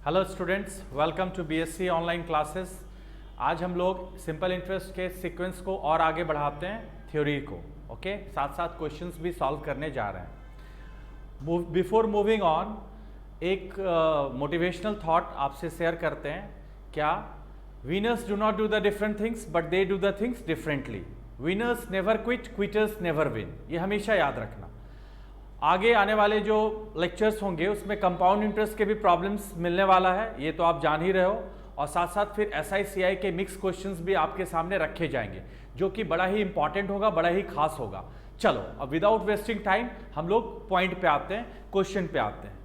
Hello students, welcome to BSc online classes. आज हम लोग सिंपल इंटरेस्ट के सीक्वेंस को और आगे बढ़ाते हैं, थ्योरी को। ओके, साथ साथ क्वेश्चंस भी सॉल्व करने जा रहे हैं। बिफोर मूविंग ऑन, एक मोटिवेशनल थॉट आपसे शेयर करते हैं। क्या winners do not do the different things but they do the things differently. Winners never quit, quitters never win. ये हमेशा याद रखना। आगे आने वाले जो लेक्चर्स होंगे उसमें कंपाउंड इंटरेस्ट के भी प्रॉब्लम्स मिलने वाला है, ये तो आप जान ही रहे हो। और साथ साथ फिर SICI के मिक्स क्वेश्चंस भी आपके सामने रखे जाएंगे, जो कि बड़ा ही इंपॉर्टेंट होगा, बड़ा ही खास होगा। चलो, अब विदाउट वेस्टिंग टाइम हम लोग पॉइंट पे आते हैं, क्वेश्चन पे आते हैं।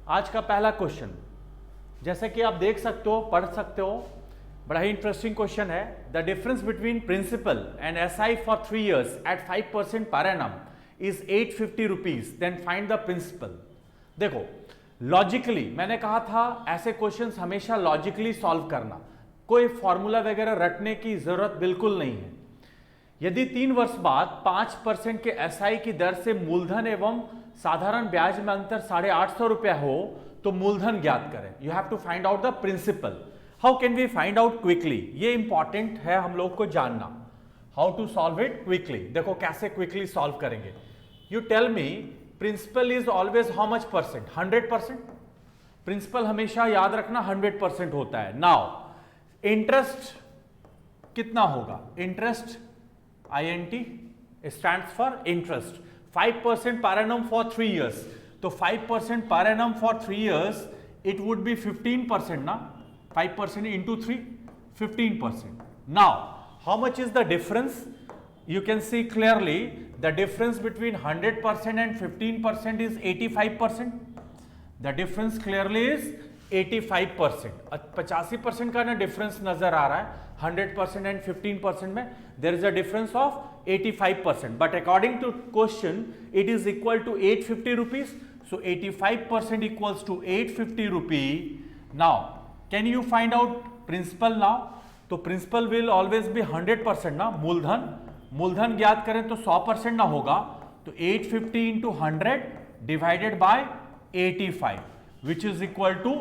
आज का पहला क्वेश्चन, जैसे कि आप देख सकते हो, पढ़ सकते हो, बड़ा ही इंटरेस्टिंग क्वेश्चन है। The difference between principal and SI for 3 years at 5% per annum is 850 rupees, then find the principal. देखो, लॉजिकली मैंने कहा था ऐसे क्वेश्चंस हमेशा लॉजिकली सॉल्व करना, कोई फॉर्मूला वगैरह रटने की जरूरत बिल्कुल नहीं है। यदि 3 वर्ष बाद 5% के SI की दर से मूलधन एवं साधारण ब्याज में अंतर 850 रुपया हो तो मूलधन ज्ञात करें। You have to find out the principal. How can we find out quickly, ये इंपॉर्टेंट है हम लोग को जानना। How to solve it quickly, देखो कैसे क्विकली सॉल्व करेंगे। You tell me, principal is always how much percent? 100%। Principal हमेशा याद रखना 100% होता है। नाउ इंटरेस्ट कितना होगा? Interest INT stands for interest. 5% per annum for 3 years, तो 5% per annum for 3 years it would be 15% ना। 5% into 3, 15%. Now, how much is the difference? You can see clearly the difference between 100% and 15% is 85%. The difference clearly is 85%. 85% का ना difference नजर आ रहा है। 100% and 15% में there is a difference of 85%. But according to question, it is equal to 850 rupees. So 85% equals to 850 rupee. Now, can you find out principal now? तो principal will always be 100% ना। मूलधन ज्ञात करें तो 100% ना होगा, तो 850 into 100 divided by 85 which is equal to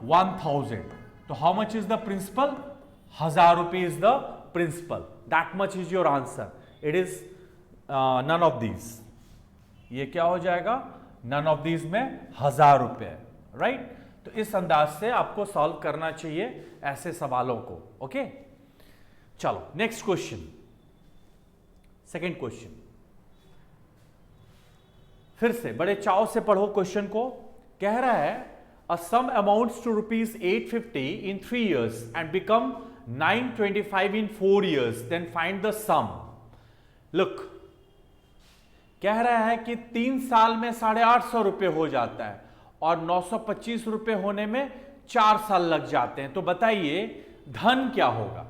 1000। तो how much is the principal? 1000 रुपये is the principal. That much is your answer. It is none of these. ये क्या हो जाएगा? नन ऑफ दीज में 1000 रुपये, राइट? तो इस अंदाज से आपको सॉल्व करना चाहिए ऐसे सवालों को। ओके, चलो नेक्स्ट क्वेश्चन, सेकंड क्वेश्चन। फिर से बड़े चाव से पढ़ो क्वेश्चन को। कह रहा है a sum amounts to ₹850 in 3 years and become 925 in 4 years, then find the sum. Look, कह रहा है कि 3 साल में 850 रुपये हो जाता है और 925 रुपये होने में 4 साल लग जाते हैं। तो बताइए धन क्या होगा?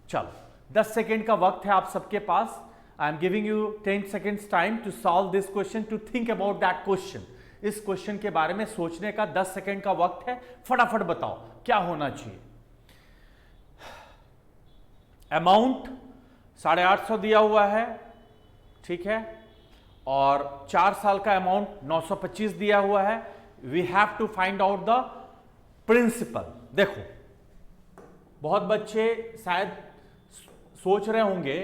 चलो 10 सेकेंड का वक्त है आप सबके पास। I am giving you 10 seconds time to solve this question, to think about that question. इस क्वेश्चन के बारे में सोचने का 10 सेकेंड का वक्त है। फटाफट बताओ क्या होना चाहिए। अमाउंट 850 दिया हुआ है, ठीक है, और 4 साल का अमाउंट 925 दिया हुआ है। We have to find out the principal। देखो, बहुत बच्चे शायद सोच रहे होंगे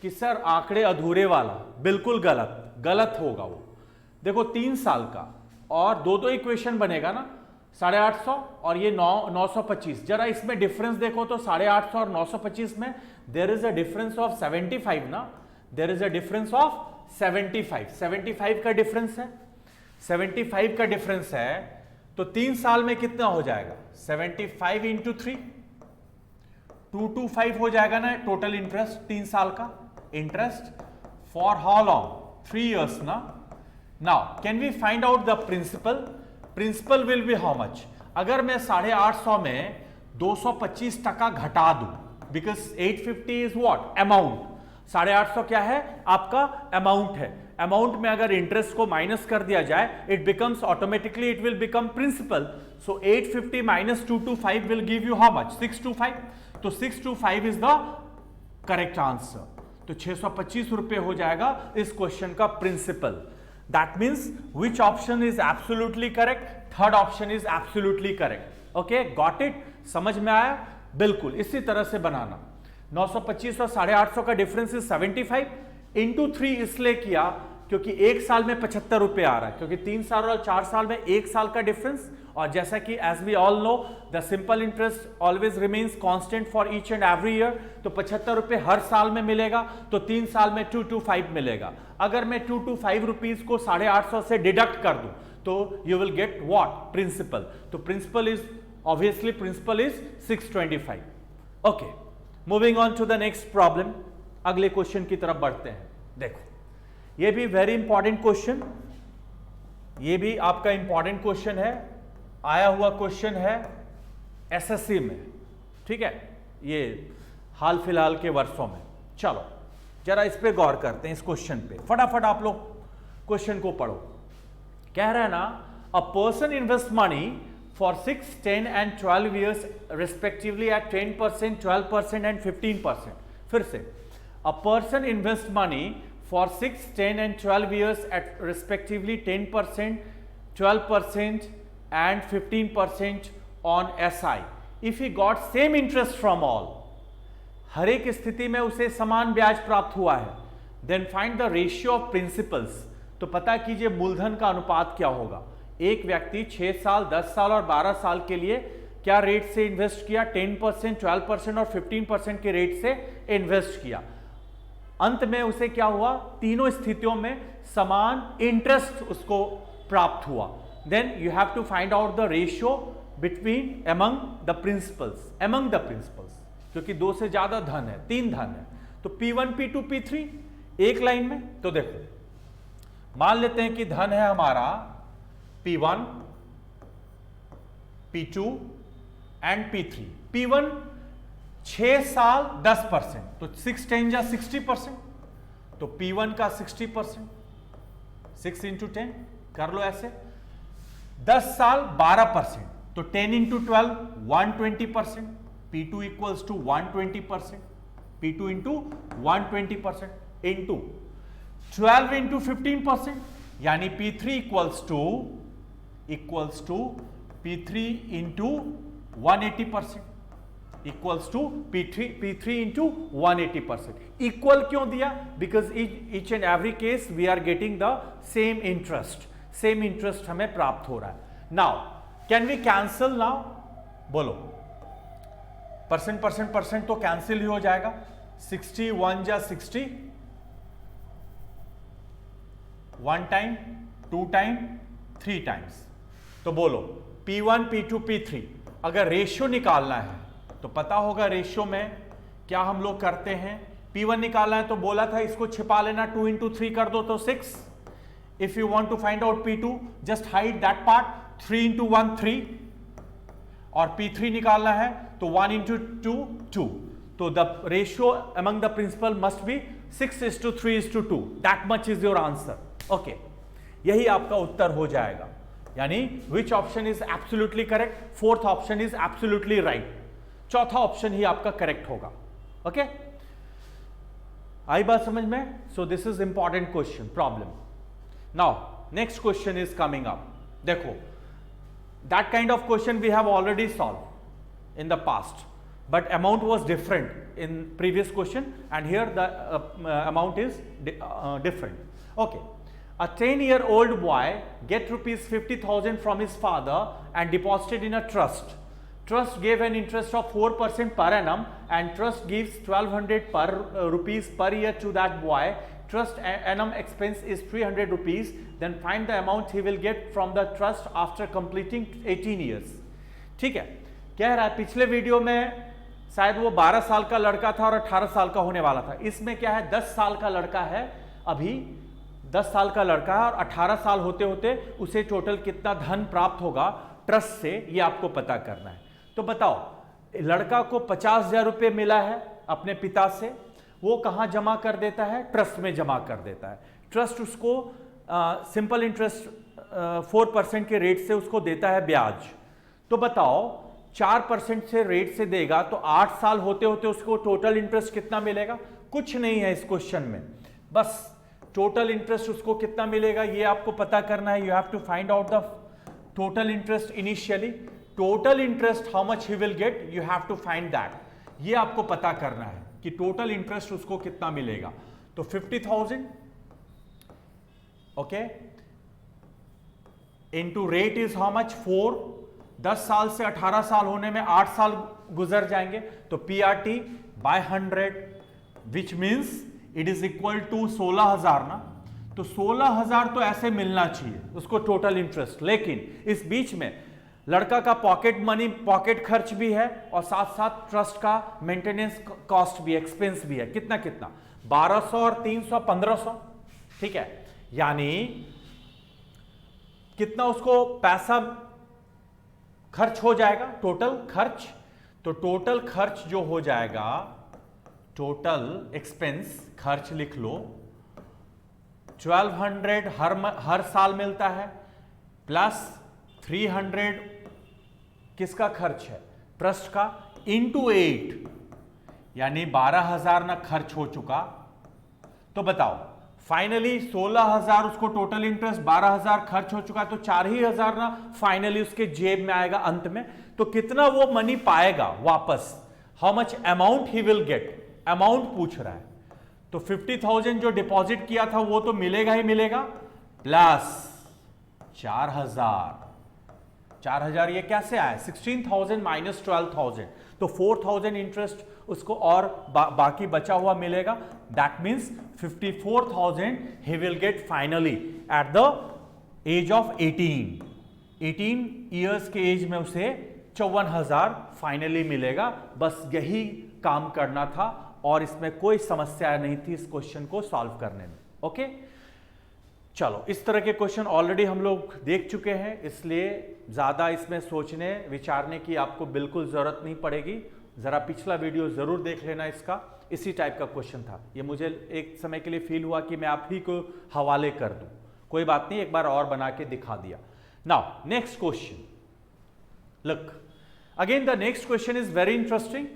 कि सर आंकड़े अधूरे वाला, बिल्कुल गलत होगा वो। देखो 3 साल का और दो इक्वेशन बनेगा ना, 850 और ये 925। जरा इसमें डिफरेंस देखो तो 850 और 925 में there is a difference of 75 ना। There is a difference of 75 का डिफरेंस है। 75 का डिफरेंस है, तो 3 साल में कितना हो जाएगा? 75 इंटू 3, 225 हो जाएगा ना टोटल इंटरेस्ट। 3 साल का interest for how long? 3 years ना। Now can we find out the principal? Principal will be how much? अगर मैं 850 में 225% घटा दूं, बिकॉज 850 इज व्हाट? अमाउंट। 850 क्या है? आपका अमाउंट है। अमाउंट में अगर इंटरेस्ट को माइनस कर दिया जाए, it becomes automatically, it will become principal. So 850 minus 225 will give you how much? 625। तो 625 इज द करेक्ट आंसर। तो 625 रुपए हो जाएगा इस क्वेश्चन का principal. That means which option is absolutely correct? Third option is absolutely correct. Okay, got it? समझ में आया? बिल्कुल इसी तरह से बनाना। 925 और 850 का डिफरेंस इज 75 इंटू 3 इसलिए किया क्योंकि एक साल में 75 रुपए आ रहा है, क्योंकि 3 साल और 4 साल में एक साल का डिफरेंस। और जैसा कि as we all know the simple interest always remains constant for each and every year, तो 75 रुपए हर साल में मिलेगा, तो 3 साल में 225 मिलेगा। अगर मैं 225 रुपीज को 850 से डिडक्ट कर दूं तो you will get what? Principal. तो principal is obviously principal is 625। Okay, moving on to the next problem, अगले क्वेश्चन की तरफ बढ़ते हैं। देखो ये भी वेरी इंपॉर्टेंट क्वेश्चन, ये भी आपका इंपॉर्टेंट क्वेश्चन है, आया हुआ क्वेश्चन है एसएससी में, ठीक है, ये हाल फिलहाल के वर्षों में। चलो जरा इस पे गौर करते हैं, इस क्वेश्चन पे फटाफट आप लोग क्वेश्चन को पढ़ो। कह रहा है ना, a person invest money for 6, 10 and 12 years respectively at 10%, 12% and 15%. फिर से, a person invest money for 6, 10 and 12 years at respectively 10%, 12% and 15% on SI. If he got same interest from all, हर एक स्थिति में उसे समान ब्याज प्राप्त हुआ है, then find the ratio of principals. तो पता कीजिए मूलधन का अनुपात क्या होगा। एक व्यक्ति 6 साल, 10 साल और 12 साल के लिए क्या रेट से इन्वेस्ट किया? 10%, 12% और 15% के रेट से इन्वेस्ट किया। अंत में उसे क्या हुआ? तीनों स्थितियों में समान इंटरेस्ट उसको प्राप्त हुआ। Then you have to find out the ratio between among the principals, among the principals, क्योंकि 2 से ज्यादा धन है, 3 धन है, तो P1, P2, P3 एक लाइन में। तो देखो मान लेते हैं कि धन है हमारा P1, P2 and P3। P1 6 साल 10%, तो 6 10 जा 60%, तो P1 का 60%, 6 इंटू 10 कर लो ऐसे। 10 साल 12%, तो 10 into 12 120%, P2 equals to 120%, P2 into 120% into 12 into 15%, यानी P3 equals to P3 into 180%, equals to P3 into 180%। Equal क्यों दिया? Because each and every case we are getting the same interest, same interest हमें प्राप्त हो रहा है। Now can we cancel? Now बोलो, percent तो कैंसिल ही हो जाएगा। 61 जा 60, 1 टाइम, 2 टाइम, 3 टाइम्स। तो बोलो P1, P2, P3 अगर रेशियो निकालना है तो पता होगा रेशियो में क्या हम लोग करते हैं। P1 निकालना है तो बोला था इसको छिपा लेना, 2 इंटू 3 कर दो तो 6। If you want to find out P2 just hide that part, 3 into 1 3, और P3 निकालना है तो 1 इंटू 2 2। तो the ratio among the principal must be 6:3:2। That much is your answer. Okay, यही आपका उत्तर हो जाएगा। यानी which option is absolutely correct? Fourth option is absolutely right. चौथा ऑप्शन ही आपका करेक्ट होगा। ओके, आई बात समझ में? So this is important question problem. Now next question is coming up. देखो that kind of question we have already solve in the past, but amount was different in previous question and here the amount is different. Okay, a 10-year-old boy get rupees 50,000 from his father and deposited in a trust. Trust gave an interest of 4% per annum and trust gives 1200 rupees per year to that boy. Trust annum expense is 300 rupees. Then find the amount he will get from the trust after completing 18 years. ठीक है, कह रहा है पिछले video में शायद वो 12 साल का लड़का था और 18 साल का होने वाला था। इसमें क्या है, 10 साल का लड़का है, अभी 10 साल का लड़का है और 18 साल होते होते उसे टोटल कितना धन प्राप्त होगा ट्रस्ट से, ये आपको पता करना है। तो बताओ, लड़का को 50,000 रुपये मिला है अपने पिता से, वो कहाँ जमा कर देता है? ट्रस्ट में जमा कर देता है। ट्रस्ट उसको सिंपल इंटरेस्ट 4% के रेट से उसको देता है ब्याज। तो बताओ 4% से रेट से देगा तो 8 साल होते होते उसको टोटल इंटरेस्ट कितना मिलेगा? कुछ नहीं है इस क्वेश्चन में, बस टोटल इंटरेस्ट उसको कितना मिलेगा ये आपको पता करना है. You have to find out the total interest initially. Total interest how much he will get, you have to find that. ये आपको पता करना है कि टोटल इंटरेस्ट उसको कितना मिलेगा. तो 50,000 okay into rate is how much 4. 10 साल से 18 साल होने में 8 साल गुजर जाएंगे. तो PRT by 100 which means it is equal to 16,000 ना. तो 16,000 तो ऐसे मिलना चाहिए उसको टोटल इंटरेस्ट. लेकिन इस बीच में लड़का का पॉकेट मनी, पॉकेट खर्च भी है और साथ साथ ट्रस्ट का मेंटेनेंस कॉस्ट भी, एक्सपेंस भी है. कितना कितना 1200 और 300 1500. ठीक है, यानी कितना उसको पैसा खर्च हो जाएगा टोटल खर्च. तो टोटल खर्च जो हो जाएगा, टोटल एक्सपेंस खर्च लिख लो 1200 हर साल मिलता है प्लस 300 किसका खर्च है, ट्रस्ट का, इंटू 8 यानी 12,000 ना खर्च हो चुका. तो बताओ फाइनली 16,000 उसको टोटल इंटरेस्ट, 12,000 खर्च हो चुका. तो 4,000 ना फाइनली उसके जेब में आएगा अंत में. तो कितना वो मनी पाएगा वापस, how much amount he will gate, amount पूछ रहा है. तो 50,000 जो डिपॉजिट किया था वो तो मिलेगा ही मिलेगा, प्लस 4,000 ये कैसे आया, 16,000 माइनस 12,000. तो 4,000 इंटरेस्ट उसको और बाकी बचा हुआ मिलेगा. That means 54,000 he will get finally at the age of 18 years के एज में उसे 54,000 फाइनली मिलेगा. बस यही काम करना था और इसमें कोई समस्या नहीं थी इस क्वेश्चन को सॉल्व करने में. ओके चलो, इस तरह के क्वेश्चन ऑलरेडी हम लोग देख चुके हैं, इसलिए ज़्यादा इसमें सोचने विचारने की आपको बिल्कुल ज़रूरत नहीं पड़ेगी. ज़रा पिछला वीडियो ज़रूर देख लेना इसका, इसी टाइप का क्वेश्चन था. ये मुझे एक समय के लिए फील हुआ कि मैं आप ही को हवाले कर दूं. कोई बात नहीं, एक बार और बना के दिखा दिया. Now next question, look again the next question is very interesting.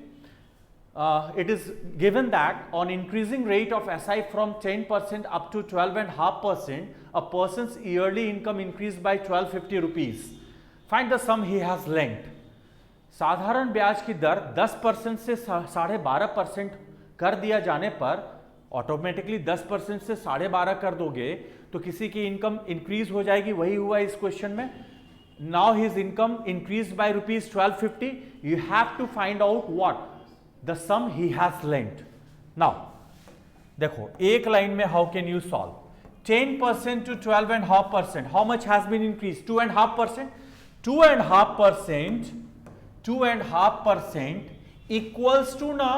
It is given that on increasing rate of SI from 10% up to 12.5%, a person's yearly income increased by 1250 rupees. Find the sum he has lent. साधारण ब्याज की दर 10% से 12.5% कर दिया जाने पर automatically 10% से 12.5 कर दोगे तो किसी की इनकम इंक्रीज हो जाएगी. वही हुआ इस क्वेश्चन में. Now his income increase by rupees 1250. You have to find out what the sum he has lent. Now देखो एक लाइन में how can you solve 10% to 12.5%, how much has been increased, 2.5%. 2.5% equals to ना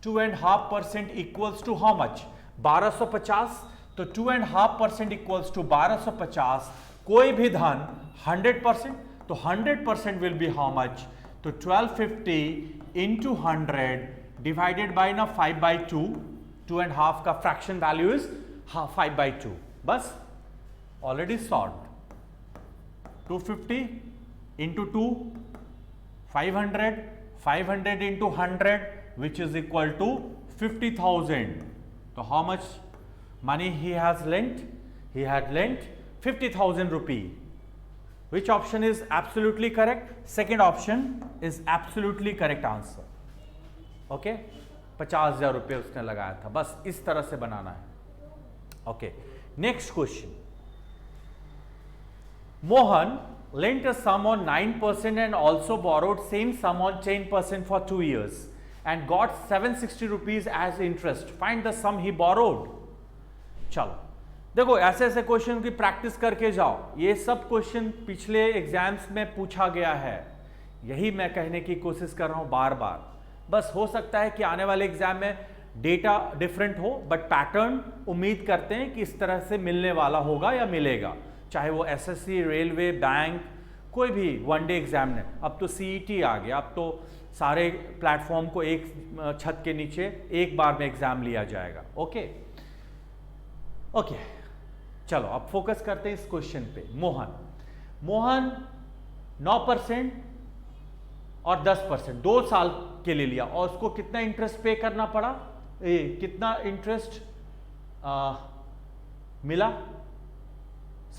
2.5% equals to how much, 1250. तो 2.5% equals to 1250. कोई भी धन 100%, तो 100% will be how much. तो 1250 into 100 divided by ना 5/2. 2.5 का फ्रैक्शन वैल्यू इज 5/2. बस already solve. 250 into 2 500 into 100 which is equal to 50,000. तो how much money he has lent? He had lent 50,000 rupee. Which option is absolutely correct? Second option is absolutely correct answer. Okay? 50,000 रुपये उसने लगाया था. बस इस तरह से बनाना है. Okay. Next question. Mohan lent a sum on 9% and also borrowed same sum on 10% for 2 years and got 760 rupees as interest. Find the sum he borrowed. चलो देखो ऐसे ऐसे क्वेश्चन की प्रैक्टिस करके जाओ. ये सब क्वेश्चन पिछले एग्जाम्स में पूछा गया है, यही मैं कहने की कोशिश कर रहा हूँ बार बार. बस हो सकता है कि आने वाले एग्जाम में डेटा डिफरेंट हो, बट पैटर्न उम्मीद करते हैं कि इस तरह से मिलने वाला होगा या मिलेगा, चाहे वो एसएससी, रेलवे, बैंक, कोई भी वनडे एग्जाम ने. अब तो CET आ गया, अब तो सारे प्लेटफॉर्म को एक छत के नीचे एक बार में एग्जाम लिया जाएगा. ओके चलो अब फोकस करते हैं इस क्वेश्चन पे. मोहन 9% और 10% 2 साल के लिए लिया और उसको कितना इंटरेस्ट पे करना पड़ा, कितना इंटरेस्ट मिला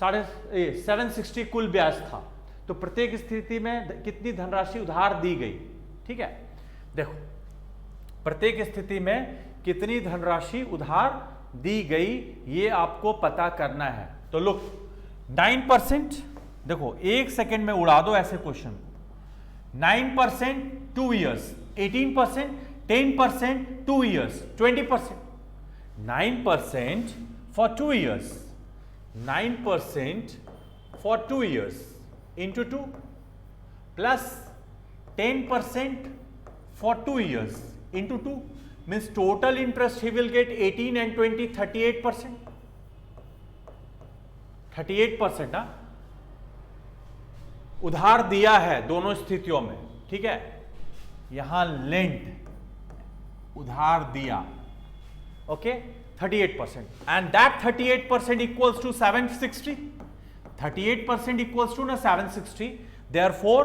760 कुल ब्याज था, तो प्रत्येक स्थिति में कितनी धनराशि उधार दी गई। ठीक है, देखो प्रत्येक स्थिति में कितनी धनराशि उधार दी गई ये आपको पता करना है। तो लुक 9%, देखो एक सेकेंड में उड़ा दो ऐसे question. 9% 2 years, 18%, 10% 2 years, 20%। 9% for 2 years, 9% for 2 years into 2 plus 10% for 2 years into 2 means total interest he will get 18 and 20 38%। 38% ना उधार दिया है दोनों स्थितियों में। ठीक है, यहां लेंट उधार दिया, okay 38%, and that 38% equals to 760। 38% equals to ना 760, देयरफॉर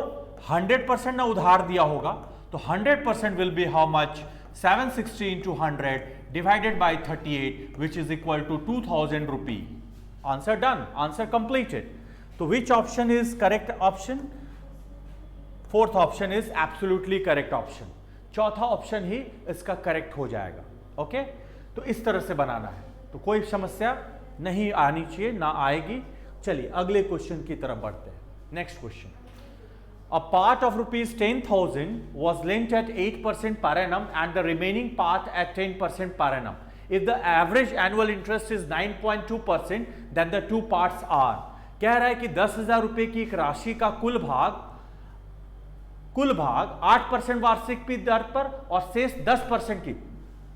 100% ना उधार दिया होगा, तो 100% will be how much 760 into 100 divided by 38 which is equal to 2000 rupee। Answer done, answer completed। So which option is correct option? Fourth option is absolutely correct option। चौथा option ही इसका correct हो जाएगा। Okay, तो इस तरह से बनाना है, तो कोई समस्या नहीं आनी चाहिए, ना आएगी। चलिए अगले क्वेश्चन की तरफ बढ़ते हैं। Next question, a part of rupees 10,000 was lent at 8% per annum and the remaining part at 10% per annum. If the average annual interest is 9.2%, then the two parts are। कह रहा है कि 10,000 रुपए की एक राशि का कुल भाग 8% वार्षिक की दर पर और शेष 10% की।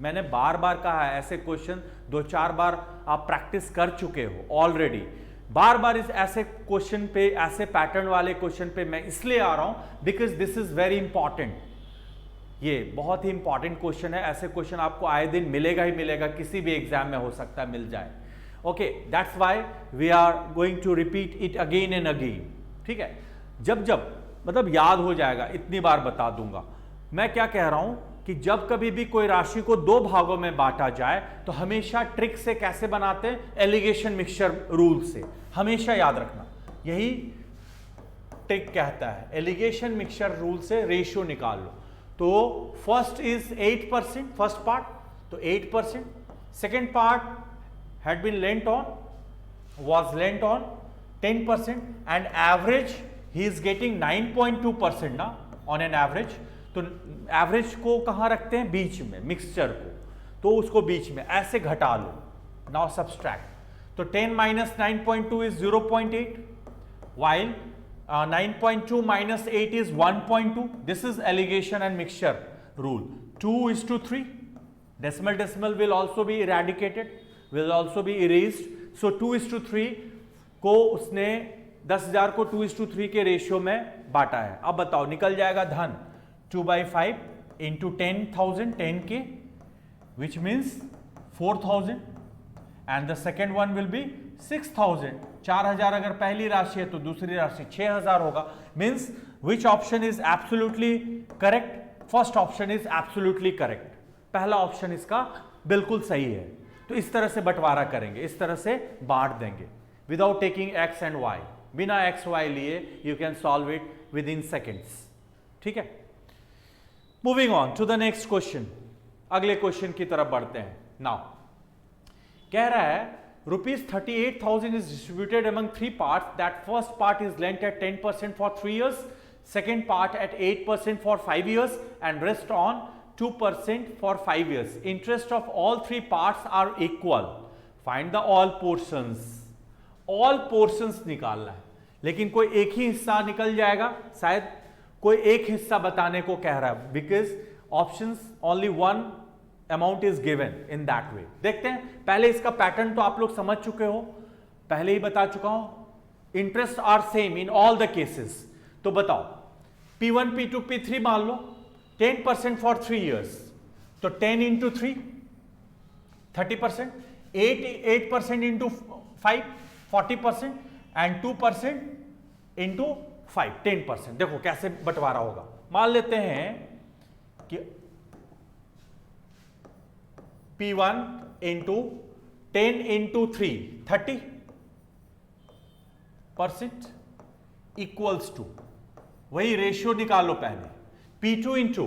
मैंने बार बार कहा है, ऐसे क्वेश्चन 2-4 बार आप प्रैक्टिस कर चुके हो ऑलरेडी। बार बार इस ऐसे क्वेश्चन पे, ऐसे पैटर्न वाले क्वेश्चन पे मैं इसलिए आ रहा हूं because this is very important. ये बहुत ही इंपॉर्टेंट क्वेश्चन है, ऐसे क्वेश्चन आपको आए दिन मिलेगा ही मिलेगा, किसी भी एग्जाम में हो सकता है मिल जाए। Okay, that's why we are going to repeat it again and again. ठीक है, जब मतलब याद हो जाएगा, इतनी बार बता दूंगा। मैं क्या कह रहा हूं कि जब कभी भी कोई राशि को 2 भागों में बांटा जाए तो हमेशा ट्रिक से कैसे बनाते हैं, एलिगेशन मिक्सचर रूल से। हमेशा याद रखना, यही ट्रिक कहता है, एलिगेशन मिक्सचर रूल से रेशियो निकाल लो। तो फर्स्ट इज 8%, फर्स्ट पार्ट, तो 8%। Second part had been lent on, was lent on 10%, and average he is getting 9.2% ना ऑन एन एवरेज। तो एवरेज को कहां रखते हैं, बीच में, मिक्सचर को, तो उसको बीच में ऐसे घटा लो। नाउ सब्सट्रैक्ट, तो 10 minus 9.2 is 0.8, while 9.2 minus 8 is 1.2. This is alligation and mixture rule. 2:3. Decimal will also be eradicated, will also be erased. So 2:3 को उसने 10,000 को 2:3 के रेशियो में बांटा है। अब बताओ निकल जाएगा धन 2/5 into 10,000, 10K, which means 4,000, and the second one will be 6,000। 4,000 अगर पहली राशि है तो दूसरी राशि 6,000 होगा। Means which option is absolutely correct? First option is absolutely correct, पहला ऑप्शन इसका बिल्कुल सही है। तो इस तरह से बंटवारा करेंगे, इस तरह से बांट देंगे without taking x and y. बिना एक्स वाई लिए you can solve it within seconds. ठीक है, moving on to the next question, अगले क्वेश्चन की तरफ बढ़ते हैं। नाउ कह रहा है rupees 38,000 is distributed among 3 parts. That first part is lent at 10% for 3 years, second part at 8% for 5 years, and rest on 2% for 5 years. Interest of all 3 parts are equal. Find the all portions. All portions निकालना है, लेकिन कोई एक ही हिस्सा निकल जाएगा, शायद कोई एक हिस्सा बताने को कह रहा है, because options only one amount is given in that way. देखते हैं, पहले इसका पैटर्न तो आप लोग समझ चुके हो, पहले ही बता चुका हूं। Interest are same in all the cases. तो बताओ P1, P2, P3 मान लो, 10% फॉर 3 years, तो 10 into 3 30%, 8% into 5 40%, and 2% into 5 10%। देखो कैसे बंटवारा होगा। मान लेते हैं कि P1 into 10 into 3 30% equals to, वही रेशियो निकालो पहले, P2 into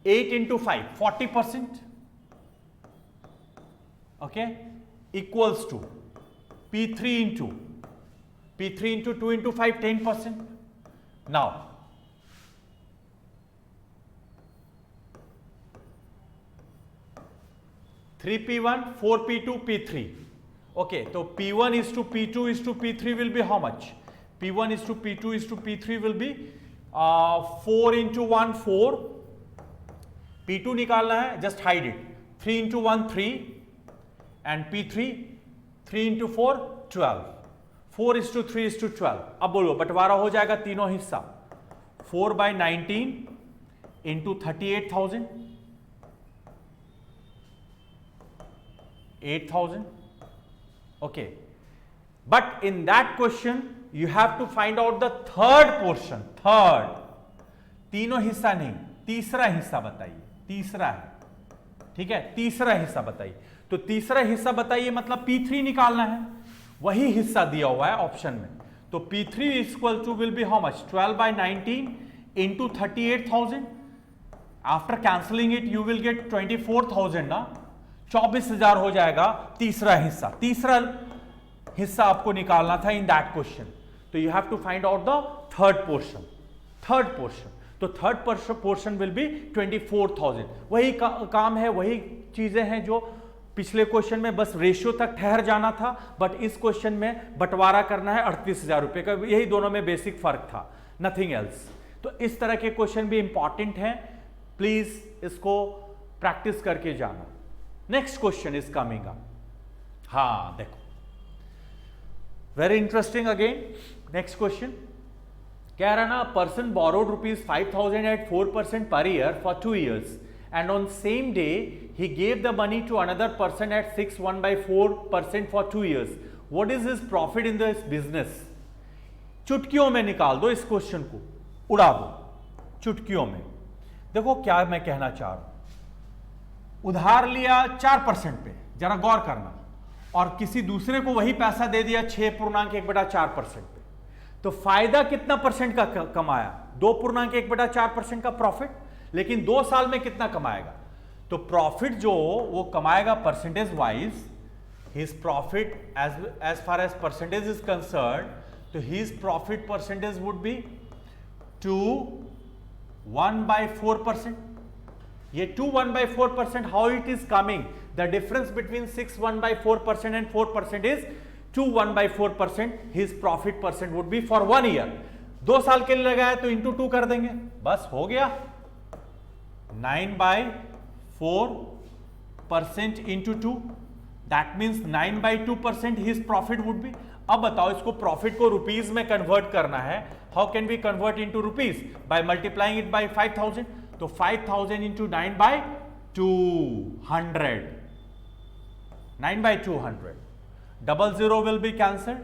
8 into 5 40%, okay, equals to P3 into 2 into 5 10%. Now 3P1 4P2 P3. Okay, so P1 is to P2 is to P3 will be how much? P1 is to P2 is to P3 will be 4 into 1 4. P2 निकालना है, just hide it. 3 into 1 3 and P3 3 into 4 12. 4 is to 3 is to 12. अब बोलो बंटवारा हो जाएगा तीनों हिस्सा, 4 by 19 into 38,000 8,000. Okay, but in that question you have to find out the third portion. Third, तीनों हिस्सा नहीं, तीसरा हिस्सा बताइए, तीसरा है, ठीक है, तीसरा हिस्सा बताइए. तो तीसरा हिस्सा बताइए मतलब P3 निकालना है, वही हिस्सा दिया हुआ है ऑप्शन में. तो P3 equal to will be how much? 12 by 19 into 38,000. After cancelling it you will get 24,000 ना, 24,000 हो जाएगा तीसरा हिस्सा. तीसरा हिस्सा आपको निकालना था इन दैट क्वेश्चन. तो you have to find out the third portion. Third portion, तो थर्ड पोर्शन विल बी 24,000. वही काम है, वही चीजें हैं जो पिछले क्वेश्चन में बस रेशियो तक ठहर जाना था, बट इस क्वेश्चन में बंटवारा करना है 38,000 रुपए का. यही दोनों में बेसिक फर्क था, नथिंग एल्स. तो इस तरह के क्वेश्चन भी इंपॉर्टेंट हैं, प्लीज इसको प्रैक्टिस करके जाना. Next question is coming up. हाँ देखो, very interesting again. Next question कह रहा ना, person borrowed ₹5,000 at 4% per year for 2 years and on same day he gave the money to another person at 6.1/4% for 2 years. What is his profit in this business? चुटकियों में निकाल दो, इस question को उड़ा दो चुटकियों में. देखो क्या मैं कहना चाह रहा हूं. उधार लिया 4% पे, जरा गौर करना, और किसी दूसरे को वही पैसा दे दिया 6.1/4% पे. तो फायदा कितना परसेंट का कमाया? 2.1/4% का प्रॉफिट. लेकिन 2 साल में कितना कमाएगा? तो प्रॉफिट जो वो कमाएगा percentage wise, his profit as far as percentage is concern, तो his profit percentage would be 2.1/4%. ये 2.1/4%, how it is coming? The difference between 6.1/4% and 4% is 2.1/4%. His profit percent would be for 1 year. 2 साल के लिए लगाया तो into 2 कर देंगे, बस हो गया. 9/4% into 2, that means 9/2% his profit would be. अब बताओ, इसको प्रॉफिट को रुपीज में कन्वर्ट करना है. How can we convert into rupees? By multiplying it by 5,000. तो 5,000 इंटू 9/200, 9/200. 00 will be cancelled.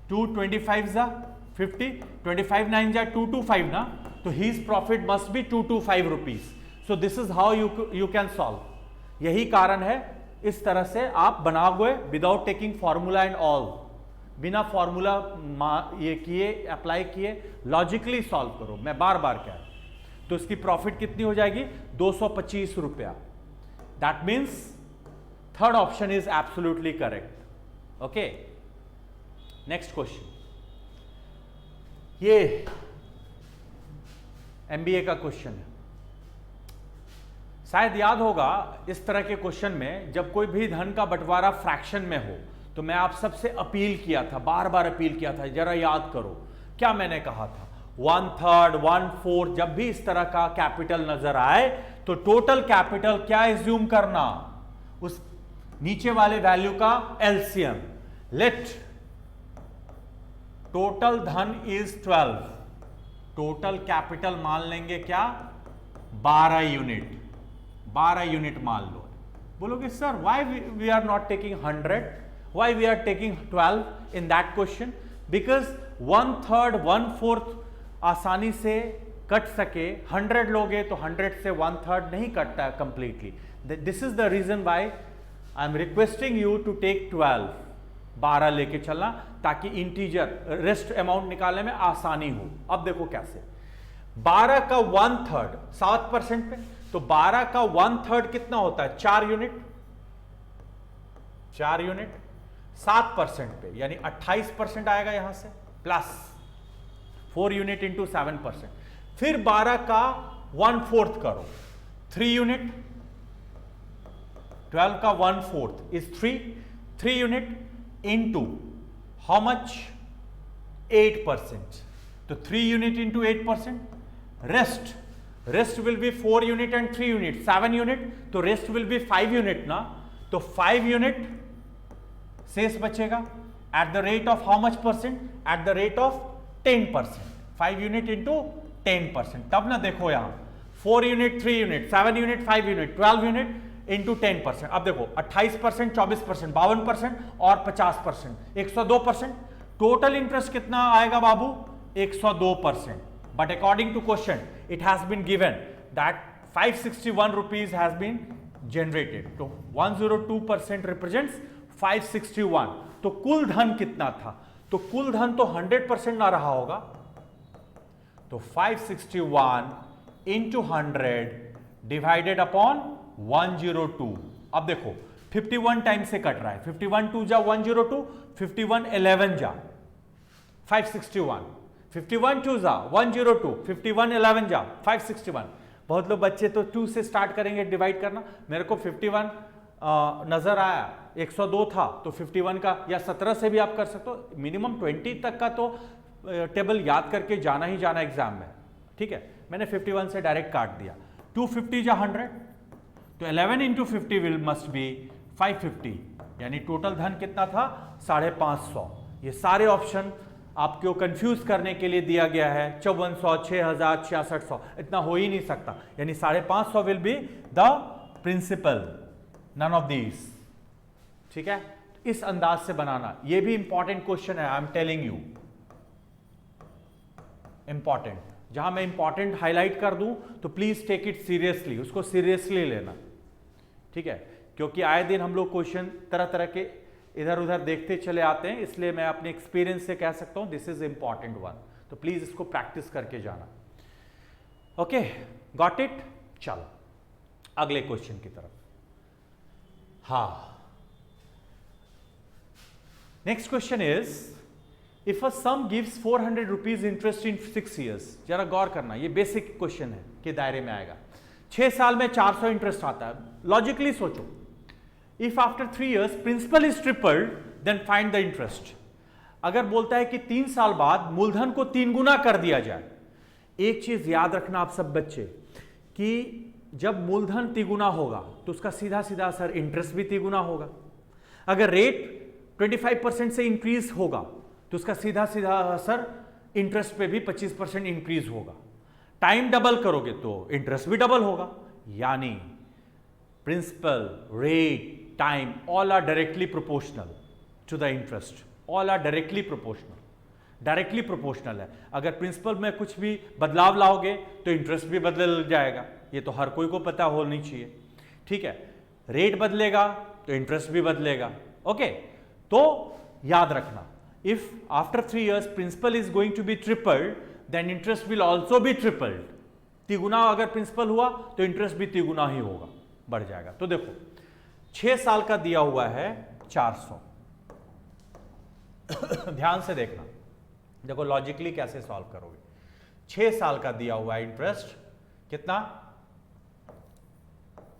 2 25 50, 25 9 225 ना. तो his profit must be 225 rupees. So this is how you can solve. यही कारण है, इस तरह से आप बनाओगे without taking formula and all. बिना फॉर्मूला ये किए, अप्लाई किए, लॉजिकली सॉल्व करो. मैं बार बार कह रहा हूं. तो इसकी प्रॉफिट कितनी हो जाएगी? 225 रुपया. That means third option is absolutely correct. Okay, next question. ये एमबीए का क्वेश्चन है. शायद याद होगा, इस तरह के क्वेश्चन में जब कोई भी धन का बंटवारा फ्रैक्शन में हो, तो मैं आप सबसे अपील किया था, बार बार अपील किया था, जरा याद करो क्या मैंने कहा था. 1/3, 1/4, जब भी इस तरह का कैपिटल नजर आए तो टोटल कैपिटल क्या एज्यूम करना? उस नीचे वाले वैल्यू का एलसीएम. लेट टोटल धन इज 12, टोटल कैपिटल मान लेंगे क्या? 12 यूनिट. 12 यूनिट मान लो. बोलोगे sir why we are not taking 100, why we are taking 12 in that question? Because 1/3, 1/4 आसानी से कट सके. 100 लोगे तो 100 से 1/3 नहीं कटता है completely. This is the reason why I am requesting you to take 12 लेके चलना, ताकि इंटीजर रेस्ट अमाउंट निकालने में आसानी हो। अब देखो कैसे, 12 का 1/3 7% पे, तो 12 का 1/3 कितना होता है, 4 यूनिट 7% पे, यानी 28% आएगा यहां से, प्लस 4 यूनिट इंटू 7%। फिर 12 का 1/4 करो, 3 यूनिट, 12 का 1/4 is 3 unit into how much, 8%, तो 3 unit into 8%। Rest will be 4 unit and 3 unit, 7 unit, तो रेस्ट विल बी 5 यूनिट ना, तो 5 यूनिट शेष बचेगा at the rate of how much percent, at the rate of 10%, 5 unit into 10%। तब ना देखो यहां 4 unit, 3 unit, 7 unit, 5 unit, 12 unit into 10%। अब देखो 28%, 24%, 52% और 50%, 102%। टोटल इंटरेस्ट कितना आएगा बाबू, 102%। But according to question it has been given that 561 rupees has been generated, तो 102% रिप्रेजेंट्स 561। तो कुल धन कितना था, तो कुल धन तो 100% ना रहा होगा, तो 561 इंटू 100 डिवाइडेड अपॉन 102। अब देखो 51 टाइम से कट रहा है, 51 2 जा 102, 51 11 जा 561, 51 2 जा 102, 51 11 जा 561। बहुत लोग बच्चे तो 2 से स्टार्ट करेंगे डिवाइड करना, मेरे को 51 नजर आया, 102 था तो 51 का या 17 से भी आप कर सकते हो, मिनिमम 20 तक का तो टेबल याद करके जाना ही जाना एग्जाम में, ठीक है। मैंने 51 से डायरेक्ट काट दिया, 250 जा 100, तो 11 इंटू 50 विल मस्ट बी 550, यानी टोटल धन कितना था 550। ये सारे ऑप्शन आपको कंफ्यूज करने के लिए दिया गया है, 5400, 6000, 6600, इतना हो ही नहीं सकता, यानी 550 will be the principal, none of these, ठीक है। इस अंदाज से बनाना, ये भी इंपॉर्टेंट क्वेश्चन है, I am telling you, important. जहां मैं इंपॉर्टेंट हाईलाइट कर दूं तो प्लीज टेक इट सीरियसली, उसको सीरियसली लेना, ठीक है, क्योंकि आए दिन हम लोग क्वेश्चन तरह तरह के इधर उधर देखते चले आते हैं, इसलिए मैं अपने एक्सपीरियंस से कह सकता हूं दिस इज इंपॉर्टेंट वन, तो प्लीज इसको प्रैक्टिस करके जाना। Okay, got it. चलो अगले क्वेश्चन की तरफ। हाँ, next question is if a sum gives 400 rupees interest in 6 years। जरा गौर करना, ये बेसिक क्वेश्चन है के दायरे में आएगा। 6 साल में 400 इंटरेस्ट आता है, लॉजिकली सोचो, if after 3 years principal is tripled then find the interest. अगर बोलता है कि 3 साल बाद मूलधन को 3 गुना कर दिया जाए, एक चीज याद रखना आप सब बच्चे, कि जब मूलधन तिगुना होगा तो उसका सीधा सीधा असर इंटरेस्ट भी तिगुना होगा। अगर रेट 25% से इंक्रीज होगा तो उसका सीधा सीधा असर इंटरेस्ट पे भी 25% इंक्रीज होगा। टाइम डबल करोगे तो इंटरेस्ट भी डबल होगा, यानी principal, rate, time all are directly proportional to the interest, all are directly proportional, directly proportional है। अगर प्रिंसिपल में कुछ भी बदलाव लाओगे तो इंटरेस्ट भी बदल जाएगा, ये तो हर कोई को पता होनी चाहिए, ठीक है। रेट बदलेगा तो इंटरेस्ट भी बदलेगा, ओके। तो याद रखना, if after 3 years principal is going to be tripled then interest will also be tripled. तिगुना अगर प्रिंसिपल हुआ तो इंटरेस्ट भी तिगुना ही होगा, बढ़ जाएगा। तो देखो 6 साल का दिया हुआ है 400 ध्यान से देखना, देखो लॉजिकली कैसे सॉल्व करोगे। 6 साल का दिया हुआ है इंटरेस्ट कितना,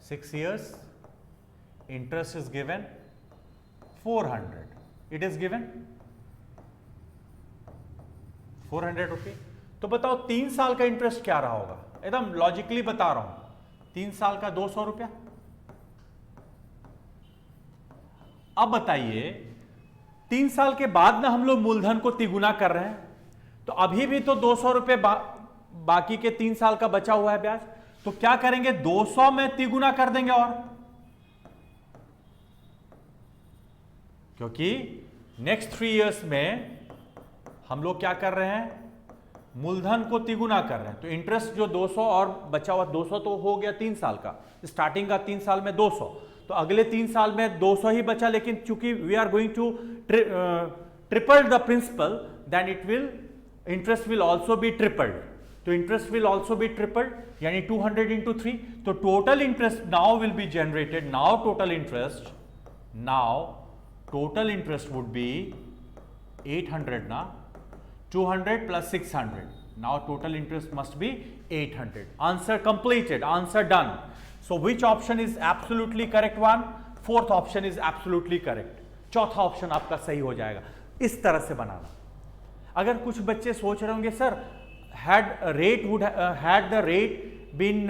6 years, interest is given 400, it is given 400 रुपये। तो बताओ 3 साल का इंटरेस्ट क्या रहा होगा, एकदम लॉजिकली बता रहा हूं, 3 साल का 200 रुपया। अब बताइए 3 साल के बाद ना हम लोग मूलधन को तिगुना कर रहे हैं, तो अभी भी तो 200 रुपये बाकी के 3 साल का बचा हुआ है ब्याज, तो क्या करेंगे 200 में तिगुना कर देंगे, और क्योंकि नेक्स्ट 3 years में हम लोग क्या कर रहे हैं, मूलधन को तिगुना कर रहे हैं, तो इंटरेस्ट जो 200 और बचा हुआ 200 तो हो गया 3 साल का, स्टार्टिंग का 3 साल में 200, तो तो अगले 3 साल में 200 ही बचा, लेकिन चूंकि we are going to triple the principal, then it will interest will also be tripled. तो interest will also be tripled, यानी 200 into 3, तो total interest now will be generated. Now total interest would be 800 ना, 200 plus 600. Now total interest must be 800. Answer completed, answer done. So which option is absolutely correct one? Fourth option is absolutely correct. चौथा option आपका सही हो जाएगा। इस तरह से बनाना। अगर कुछ बच्चे सोच रहे होंगे sir, had the rate been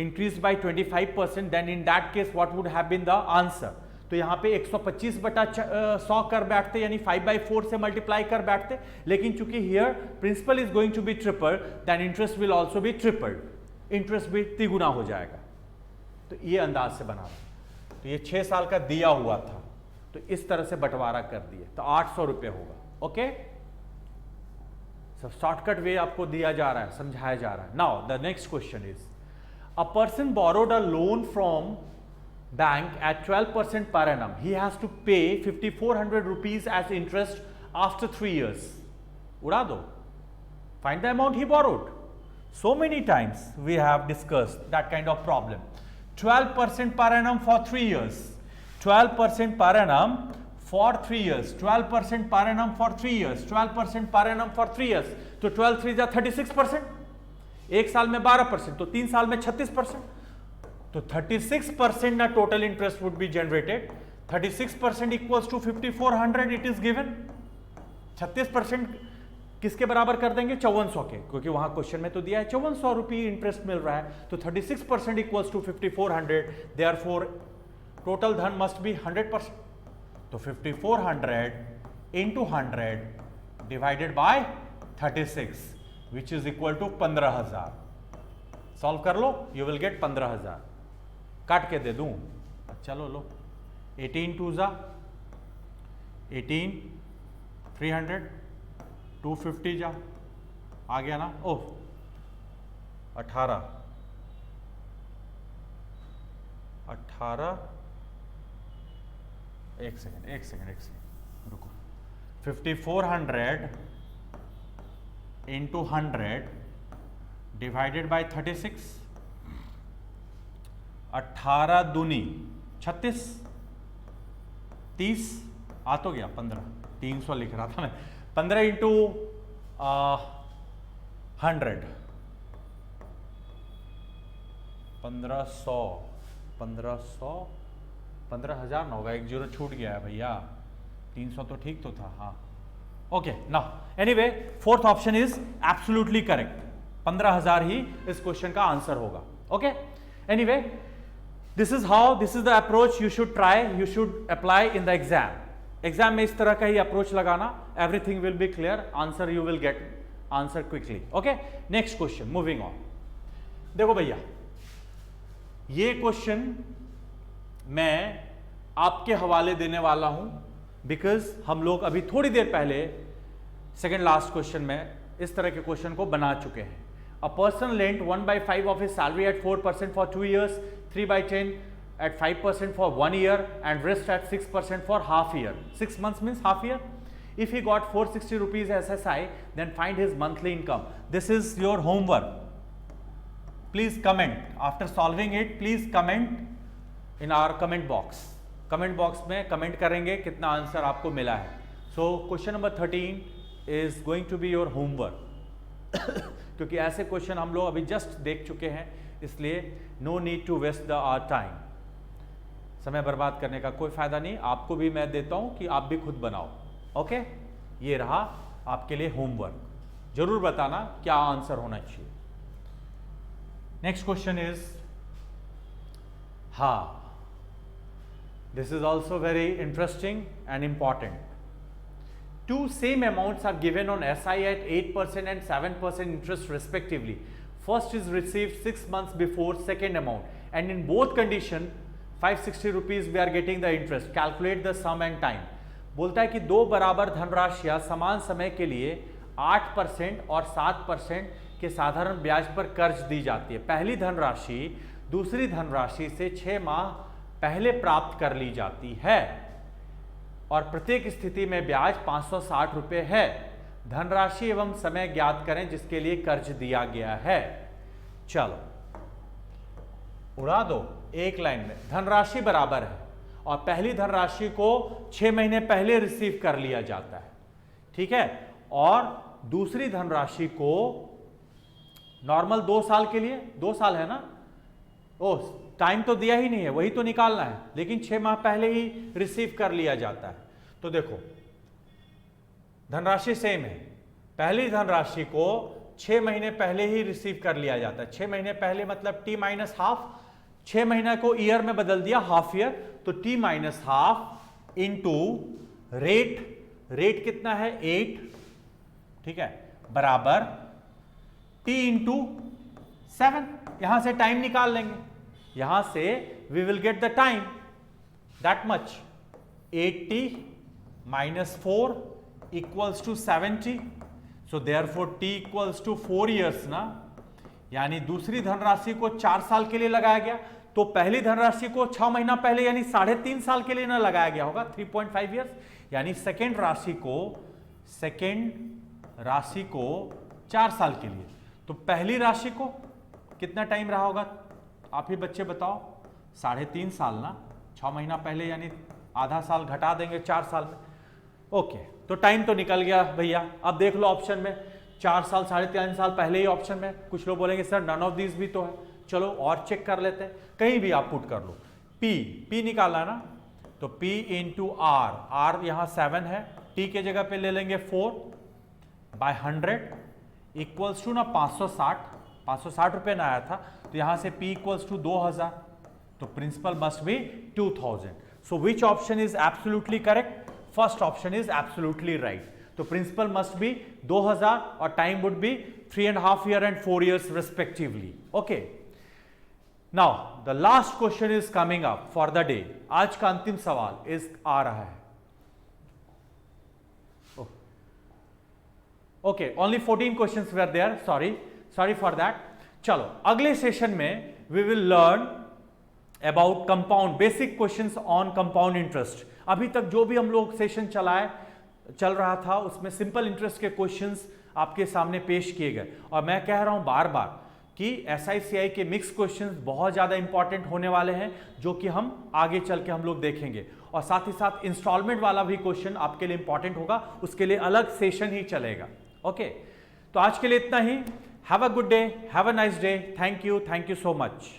increased by 25%, then in that case what would have been the answer? तो यहाँ पे 125/100 कर बैठते, यानी 5/4 से मल्टीप्लाई कर बैठते, लेकिन चूंकि here principal is going to be triple, then interest will also be tripled, interest भी तिगुना हो जाएगा। तो ये अंदाज से बना। तो ये 6 साल का दिया हुआ था, तो इस तरह से बंटवारा कर दिए, तो 800 रुपये होगा। ओके, सब शॉर्टकट वे आपको दिया जा रहा है, समझाया जा रहा है। Now the next question is, a person borrowed a loan from bank at 12% per annum. He has to pay 5,400 rupees as interest after 3 years. उड़ा दो, find the amount he borrowed. So many times we have discussed that kind of problem. 12% per annum for 3 years. 12% per annum for 3 years. 12% per annum for 3 years. 12% per annum for 3 years. तो 12 3 जा 36%. एक साल में 12%, तो 3 साल में 36%. तो 36% ना total interest would be generated. 36% equals to 5,400 it is given. 36% किसके बराबर कर देंगे? 5400 के, क्योंकि वहां क्वेश्चन में तो दिया है 5400 रुपये इंटरेस्ट मिल रहा है। तो 36% इक्वल्स टू 5,400, देयरफॉर टोटल धन मस्ट बी 100%। तो 5,400 into 100 divided by 36 which is equal to 15,000। Solve कर लो, यू विल गेट 15,000। काट के दे दूं? चलो लो, 18 2 जा 18, 300, 250 जा, आ गया ना? ओह 18 एक सेकेंड रुको। 5,400 into 100 डिवाइडेड बाय 36, 18 दूनी 36, 30 आ तो गया 15, 300 लिख रहा था मैं। 15 into 100 15,000 ना होगा, 1 जीरो छूट गया है भैया। 300 तो ठीक तो था। हाँ okay, now anyway fourth option is absolutely correct. 15,000 ही इस क्वेश्चन का आंसर होगा। Okay, anyway this is the approach you should try, you should apply in the exam में इस तरह का ही अप्रोच लगाना। Everything will be clear, answer you will get answer quickly. Okay, next question, moving on. देखो भैया, ये question मैं आपके हवाले देने वाला हूं, बिकॉज हम लोग अभी थोड़ी देर पहले सेकेंड लास्ट क्वेश्चन में इस तरह के क्वेश्चन को बना चुके हैं। A person lent 1/5 of his salary at 4% for 2 years, 3/10 at 5% for 1 year, and rest at 6% for half year. 6 months means half year. If he got 460 rupees SSI, then find his monthly income. This is your homework. Please comment after solving it. Please comment in our comment box. Comment box में comment करेंगे कितना answer आपको मिला है। So question number 13 is going to be your homework. क्योंकि ऐसे question हम लोग अभी जस्ट देख चुके हैं, इसलिए no need to waste the our time. समय बर्बाद करने का कोई फायदा नहीं। आपको भी मैं देता हूं कि आप भी खुद बनाओ। ओके, ये रहा आपके लिए होमवर्क। जरूर बताना क्या आंसर होना चाहिए। नेक्स्ट क्वेश्चन इज, हा, this is also very interesting and important. Two same amounts are given on SI at 8% and 7% interest respectively. First is received 6 months before second amount, and in both condition 560 rupees we are getting the interest. Calculate the sum and time. बोलता है कि दो बराबर धनराशियां समान समय के लिए 8% और 7% के साधारण ब्याज पर कर्ज दी जाती है। पहली धनराशि दूसरी धनराशि से 6 माह पहले प्राप्त कर ली जाती है और प्रत्येक स्थिति में ब्याज 560 रुपये है। धनराशि एवं समय ज्ञात करें जिसके लिए कर्ज दिया गया है। चलो उड़ा दो एक लाइन में। धनराशि बराबर है और पहली धनराशि को 6 महीने पहले रिसीव कर लिया जाता है, ठीक है, और दूसरी धनराशि को नॉर्मल 2 साल के लिए, 2 साल है ना, ओ टाइम तो दिया ही नहीं है, वही तो निकालना है, लेकिन 6 माह पहले ही रिसीव कर लिया जाता है। तो देखो धनराशि सेम है, पहली धनराशि को 6 महीने पहले ही रिसीव कर लिया जाता है। 6 महीने पहले मतलब t माइनस हाफ, 6 महीने को ईयर में बदल दिया, हाफ ईयर, तो t minus half into rate कितना है 8, ठीक है, बराबर t इंटू 7। यहां से टाइम निकाल लेंगे, यहां से we will get the time that much, 80 minus 4 equals to 70, so therefore t equals to 4 years ना, यानी दूसरी धनराशि को 4 साल के लिए लगाया गया, तो पहली धनराशि को 6 महीना पहले यानी 3.5 साल के लिए ना लगाया गया होगा, 3.5 इयर्स, यानी सेकेंड राशि को 4 साल के लिए। तो पहली राशि को कितना टाइम रहा होगा, आप ही बच्चे बताओ, 3.5 साल ना, 6 महीना पहले यानी आधा साल घटा देंगे 4 साल में। ओके, तो टाइम तो निकल गया भैया। अब देख लो ऑप्शन में 4 साल 3.5 साल पहले ही ऑप्शन में, कुछ लोग बोलेंगे सर नन ऑफ दीज भी तो है, चलो और चेक कर लेते हैं, कहीं भी आप पुट कर लो। P निकाला ना, तो P इंटू R यहां 7 है, T के जगह पे ले लेंगे 4 बाय 100 इक्वल्स टू ना 560 रुपए ना आया था, तो यहां से P इक्वल्स टू 2000, तो principal must be 2000। So which option is absolutely correct? First option is absolutely right. तो प्रिंसिपल मस्ट बी 2000 और time would be 3.5 years and 4 years respectively. Okay. Now the last question is coming up for the day. आज का अंतिम सवाल इस आ रहा है। Okay, only 14 questions were there. Sorry for that. चलो अगले सेशन में we will learn about compound, basic questions on compound interest. अभी तक जो भी हम लोग सेशन चल रहा था उसमें सिंपल इंटरेस्ट के क्वेश्चंस आपके सामने पेश किए गए, और मैं कह रहा हूं बार बार कि SICI के मिक्स क्वेश्चंस बहुत ज़्यादा इंपॉर्टेंट होने वाले हैं, जो कि हम आगे चल के हम लोग देखेंगे, और साथ ही साथ इंस्टॉलमेंट वाला भी क्वेश्चन आपके लिए इंपॉर्टेंट होगा, उसके लिए अलग सेशन ही चलेगा। ओके, तो आज के लिए इतना ही। Have a good day, have a nice day, thank you so much.